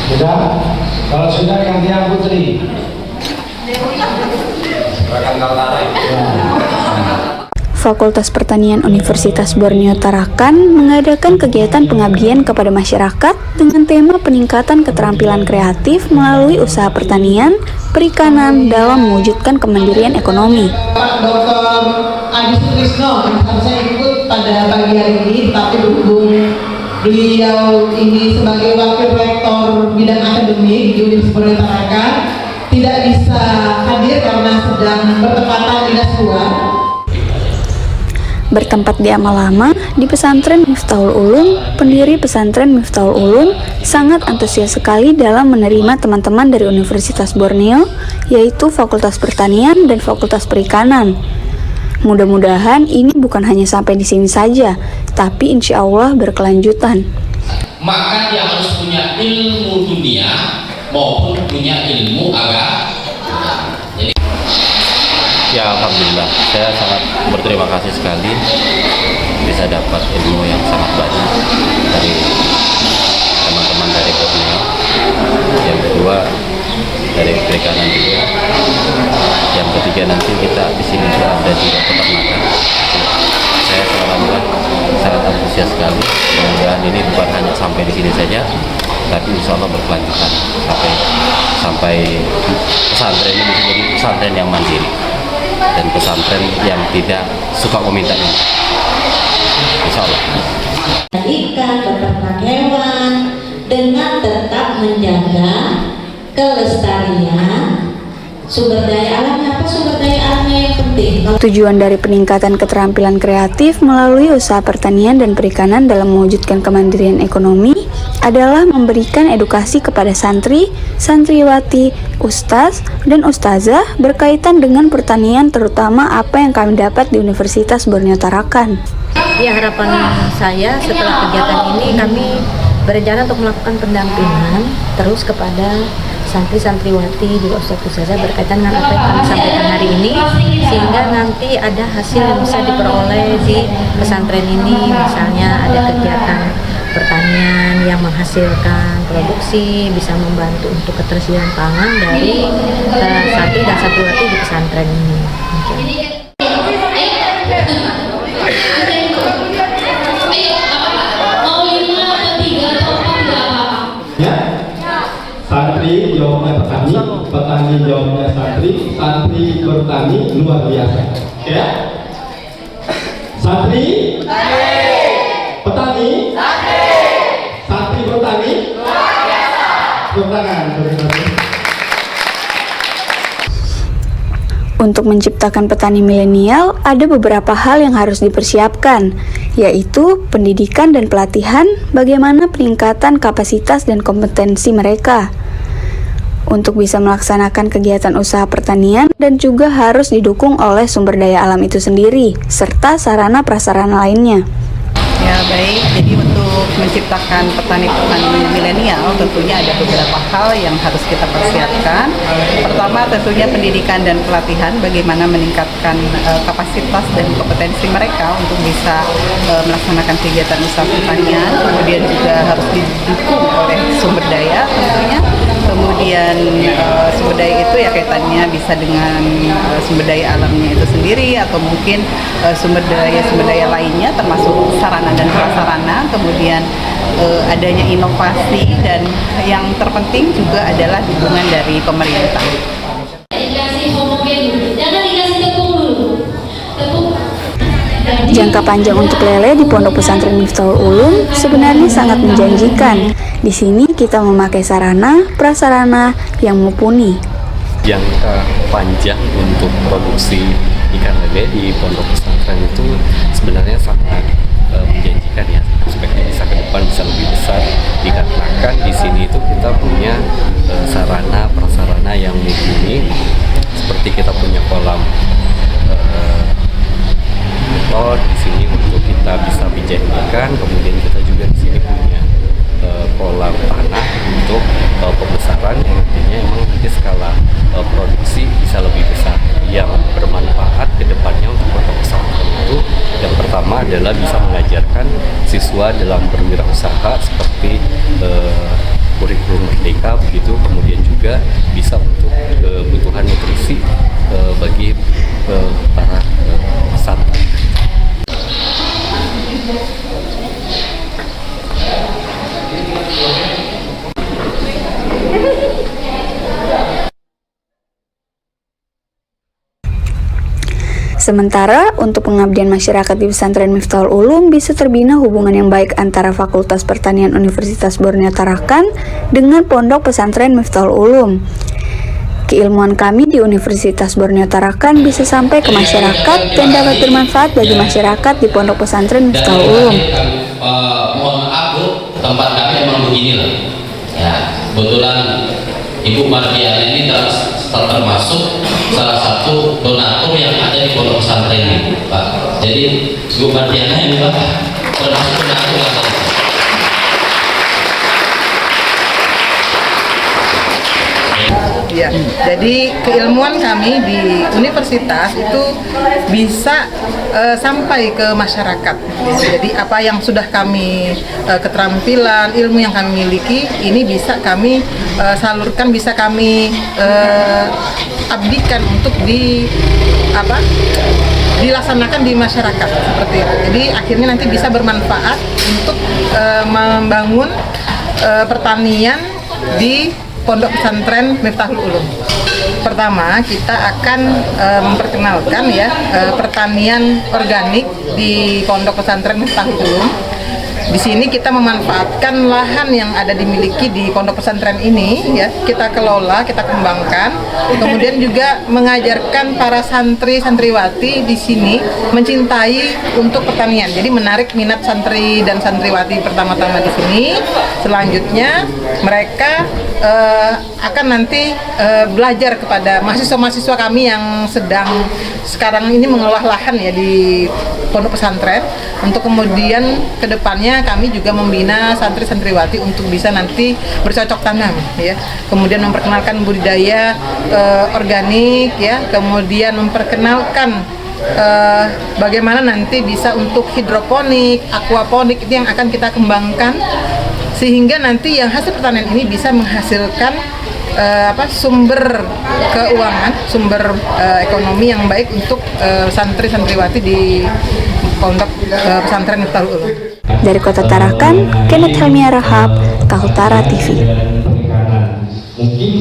Sudah? Kalau sudah gantian Putri. Fakultas Pertanian Universitas Borneo Tarakan mengadakan kegiatan pengabdian kepada masyarakat dengan tema peningkatan keterampilan kreatif melalui usaha pertanian, perikanan dalam mewujudkan kemandirian ekonomi. Pak Dr. Adi Sutrisno yang harusnya ikut pada pagi hari ini, tetapi berhubung beliau ini sebagai wakil rektor bidang akademik di Universitas Borneo Tarakan tidak bisa hadir karena sedang bertepatan dinas luar. Bertempat di Amal Lama, di pesantren Miftahul Ulum, pendiri pesantren Miftahul Ulum sangat antusias sekali dalam menerima teman-teman dari Universitas Borneo, yaitu Fakultas Pertanian dan Fakultas Perikanan. Mudah-mudahan ini bukan hanya sampai di sini saja, tapi insya Allah berkelanjutan. Maka dia harus punya ilmu dunia maupun punya ilmu agama. Ya, alhamdulillah, saya sangat berterima kasih sekali bisa dapat ilmu yang sangat banyak dari teman-teman dari Borneo. Yang kedua dari perikanan juga. Yang ketiga nanti kita di sini juga ada di peternakan. Saya alhamdulillah sangat antusias sekali. Mudah-mudahan ini bukan hanya sampai di sini saja, tapi insya Allah berkelanjutan sampai pesantren ini bisa jadi pesantren yang mandiri dan pesantren yang tidak suka meminta ini, insya Allah. Ikan, beternak hewan dengan tetap menjaga kelestarian sumber daya alamnya. Apa sumber daya alamnya yang penting? Tujuan dari peningkatan keterampilan kreatif melalui usaha pertanian dan perikanan dalam mewujudkan kemandirian ekonomi adalah memberikan edukasi kepada santri, santriwati, ustaz, dan ustazah berkaitan dengan pertanian, terutama apa yang kami dapat di Universitas Borneo Tarakan. Ya, harapan saya setelah kegiatan ini kami berencana untuk melakukan pendampingan terus kepada santri-santriwati juga ustaz-ustazah berkaitan dengan apa yang kami sampaikan hari ini, sehingga nanti ada hasil yang bisa diperoleh di pesantren ini. Misalnya ada kegiatan pertanian yang menghasilkan produksi, bisa membantu untuk ketersediaan pangan dari santri dan santriwati di pesantren ini. Ya, santri jawabnya petani, petani jawabnya santri, santri bertani luar biasa. Ya, santri, petani, santri bertani luar biasa. Tepuk tangan. Untuk menciptakan petani milenial, ada beberapa hal yang harus dipersiapkan, yaitu pendidikan dan pelatihan, bagaimana peningkatan kapasitas dan kompetensi mereka untuk bisa melaksanakan kegiatan usaha pertanian, dan juga harus didukung oleh sumber daya alam itu sendiri, serta sarana-prasarana lainnya. Ya baik, jadi untuk menciptakan petani-petani milenial tentunya ada beberapa hal yang harus kita persiapkan. Pertama tentunya pendidikan dan pelatihan, bagaimana meningkatkan kapasitas dan kompetensi mereka untuk bisa melaksanakan kegiatan usaha pertanian. Kemudian juga harus didukung oleh sumber daya tentunya. Kemudian sumber daya itu ya kaitannya bisa dengan sumber daya alamnya itu sendiri, atau mungkin sumber daya lainnya termasuk sarana dan prasarana. Kemudian adanya inovasi, dan yang terpenting juga adalah dukungan dari pemerintah. Jangka panjang untuk lele di Pondok Pesantren Miftahul Ulum sebenarnya sangat menjanjikan. Di sini kita memakai sarana, prasarana yang mumpuni. Jangka panjang untuk produksi ikan lele di Pondok Pesantren itu sebenarnya sangat menjanjikan ya. Aspeknya bisa ke depan bisa lebih besar, dikarenakan di sini itu kita punya sarana, prasarana yang mumpuni, seperti kita punya kolam beton di sini untuk kita bisa bijain ikan. Kemudian kita juga di sini punya kolam tanah untuk pembesaran, yang nantinya emang nanti skala produksi bisa lebih besar, yang bermanfaat ke depannya untuk Pondok Pesantren itu. Yang pertama adalah bisa mengajarkan siswa dalam berwirausaha seperti kurikulum merdeka juga bisa untuk kebutuhan nutrisi bagi para santri. Sementara untuk pengabdian masyarakat di pesantren Miftahul Ulum bisa terbina hubungan yang baik antara Fakultas Pertanian Universitas Borneo Tarakan dengan Pondok Pesantren Miftahul Ulum. Keilmuan kami di Universitas Borneo Tarakan bisa sampai ke masyarakat dan dapat bermanfaat bagi masyarakat di Pondok Pesantren Miftahul Ulum. Mohon maaf Bu, tempat kami emang begini lah. Ya, kebetulan Ibu Mardiana ini termasuk salah satu donatur yang ada di pondok pesantren ini, Pak. Jadi Ibu Mardiana ini Pak termasuk donatur yang ada. Ya, jadi keilmuan kami di universitas itu bisa sampai ke masyarakat. Ya, jadi apa yang sudah kami keterampilan, ilmu yang kami miliki, ini bisa kami salurkan, bisa kami abdikan untuk dilaksanakan di masyarakat seperti itu. Jadi akhirnya nanti bisa bermanfaat untuk membangun pertanian di Pondok Pesantren Miftahul Ulum. Pertama, kita akan memperkenalkan pertanian organik di Pondok Pesantren Miftahul Ulum. Di sini kita memanfaatkan lahan yang ada dimiliki di pondok pesantren ini, ya, kita kelola, kita kembangkan, kemudian juga mengajarkan para santri santriwati di sini mencintai untuk pertanian. Jadi menarik minat santri dan santriwati pertama-tama di sini. Selanjutnya mereka akan nanti belajar kepada mahasiswa-mahasiswa kami yang sedang sekarang ini mengolah lahan ya di pondok pesantren, untuk kemudian kedepannya kami juga membina santri-santriwati untuk bisa nanti bercocok tanam, ya, kemudian memperkenalkan budidaya organik, ya, kemudian memperkenalkan bagaimana nanti bisa untuk hidroponik, aquaponik, itu yang akan kita kembangkan sehingga nanti yang hasil pertanian ini bisa menghasilkan sumber keuangan, sumber ekonomi yang baik untuk santri-santriwati di Pondok Pesantren Miftahul Ulum. Dari Kota Tarakan, Kenneth Helmia Rahab, Kaltara TV. Mungkin